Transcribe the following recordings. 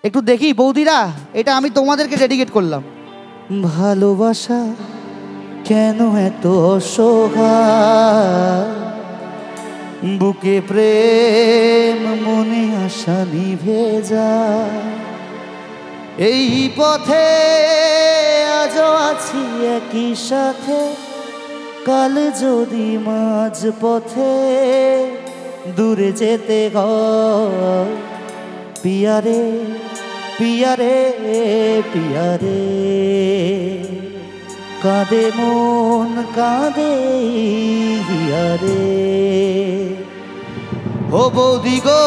একটু দেখি বৌদিরা, এটা আমি তোমাদেরকে ডেডিকেট করলাম। ভালোবাসা কেন এত অসহায়, বুকে প্রেম মনে আশা নিভে যায়, এই পথে আজও আছি একই সাথে, কাল যদি মাঝ পথে দূরে যেতে হয়, পিয়ারে পিয়ারে পিয়ারে, কাঁদে মন কাঁদে হিয়ারে। ও বৌদি গো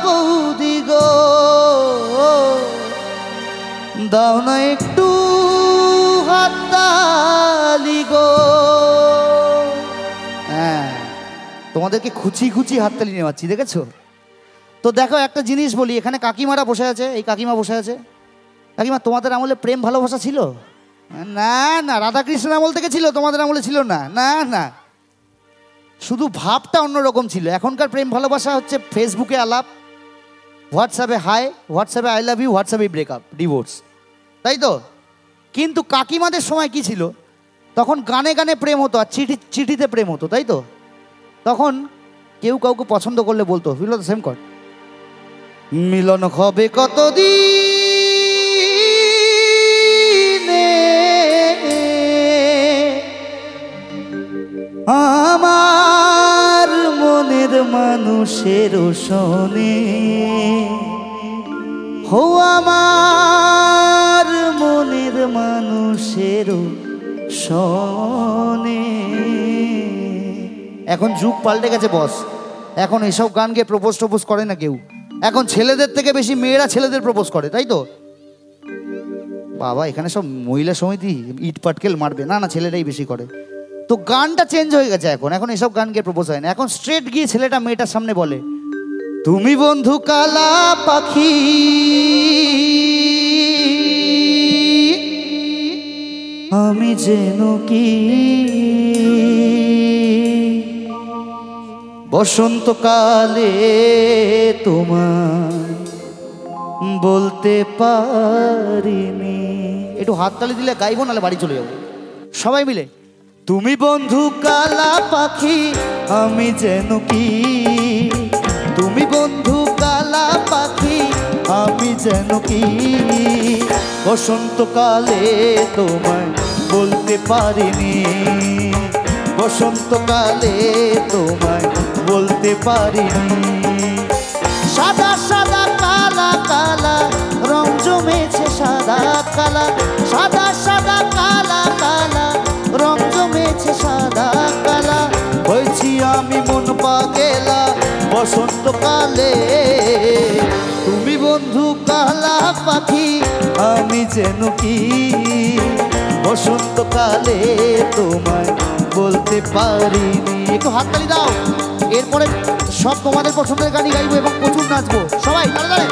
বৌদি গো, দাও না একটু হাততালি গো। হ্যাঁ, তোমাদেরকে খুচি খুচি হাততালি নেওয়াচ্ছি, দেখেছো তো? দেখো একটা জিনিস বলি, এখানে কাকিমারা বসে আছে, এই কাকিমা বসে আছে। কাকিমা, তোমাদের আমলে প্রেম ভালোবাসা ছিল? না না, রাধাকৃষ্ণ আমল থেকে ছিল, তোমাদের আমলে ছিল না। না না, শুধু ভাবটা অন্যরকম ছিল। এখনকার প্রেম ভালোবাসা হচ্ছে ফেসবুকে আলাপ, হোয়াটসঅ্যাপে হাই, হোয়াটসঅ্যাপে আই লাভ ইউ, হোয়াটসঅ্যাপে ব্রেকআপ, ডিভোর্স, তাই তো? কিন্তু কাকিমাদের সময় কি ছিল? তখন গানে গানে প্রেম হতো, আর চিঠিতে প্রেম হতো, তাই তো? তখন কেউ কাউকে পছন্দ করলে বলতো, ফিল দ্য সেম কট, মিলন হবে কতদিনে আমার মনের মানুষের শোনে, হো আমার মনের মানুষের শোনে। এখন যুগ পাল্টে গেছে বস, এখন এসব গান গিয়ে প্রপোজ টপোজ করে না কেউ। এখন ছেলেদের থেকে বেশি মেয়েরা ছেলেদের প্রপোজ করে, তাই তো? বাবা, এখানে সব মহিলা সমিতি ইট পাটকেল মারবে। না না, ছেলেটাই বেশি করে। তো গানটা চেঞ্জ হয়ে গেছে, এখন এখন এসব গান গিয়ে প্রপোজ হয় না। এখন স্ট্রেট গিয়ে ছেলেটা মেয়েটার সামনে বলে, তুমি বন্ধু কালা পাখি, আমি যেন কি বসন্তকালে তোমার বলতে পারিনি। একটু হাততালি দিলে গাইবো, নাহলে বাড়ি চলে যাবো সবাই মিলে। তুমি বন্ধু কালা পাখি, আমি যেন কি, তুমি বন্ধু কালা পাখি, আমি যেন কি বসন্তকালে তোমায় বলতে পারিনি, বসন্তকালে তোমায় বলতে পারিনি। সাদা সাদা কালা কালা রং জমেছে, সাদা কালা, সাদা সাদা কালা কালা রং জমেছে, সাদা কালা হয়েছি আমি মন পাগেলা বসন্তকালে। তুমি বন্ধু কালা পাখি, আমি যেন কি বসন্তকালে তোমায় বলতে পারিনি। একটু হাততালি দাও। এরপরে সব তোমাদের পছন্দের গানই গাইবো এবং প্রচুর নাচবো সবাই। দাঁড়া দাঁড়া,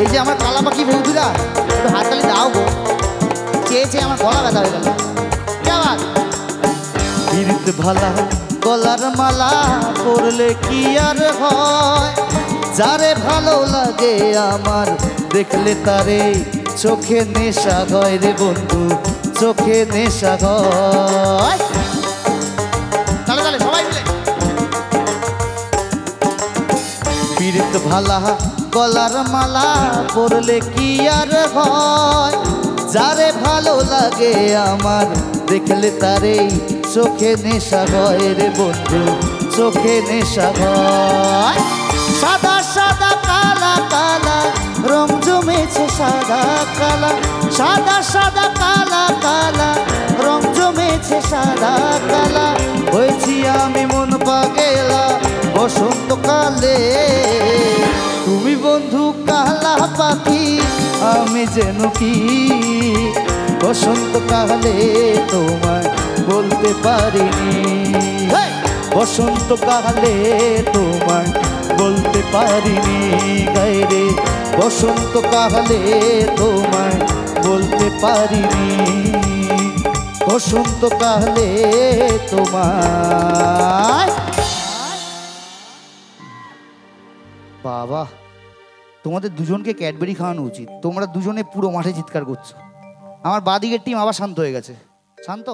এই যে আমার কালা পাখি বন্ধুরা, একটু হাততালি দাও গো। চেয়ে চেয়ে আমার গলা ব্যথা হয়ে গেল। ফিরিত ভালা গলার মালা পরলে কি আর হয়, যারে ভালো লাগে আমার দেখলে তারে চোখে নেশা হয় রে বন্ধু, চোখে নেশা হয়। তাহলে তাহলে সবাই মিলে ফিরিত ভালা গলার মালা পরলে কি আর হয়, যারে ভালো লাগে আমার দেখলে তারে চোখে নেশা হয় রে বন্ধু, চোখে নেশা হয়। সাদা সাদা কালা কালা রং জমেছে, সাদা কালা, সাদা সাদা কালা কালা রং জমেছে, সাদা কালা হয়েছি আমি মন পাগেলা বসন্তকালে। তুমি বন্ধু কালা পাখি, আমি যেন কি বসন্তকালে তোমায় বলতে পারিনি, বসন্তকালে তোমায় বলতে পারিনি গাইরে বসন্তকালে তোমায় বলতে পারিনি বসন্তকালে তোমায়। বাবা, তোমাদের দুজনকে ক্যাডবেরি খাওয়ানো উচিত। তোমরা দুজনে পুরো মাঠে চিৎকার করছো। আমার বাদিকের টিম আবার শান্ত হয়ে গেছে। শান্ত।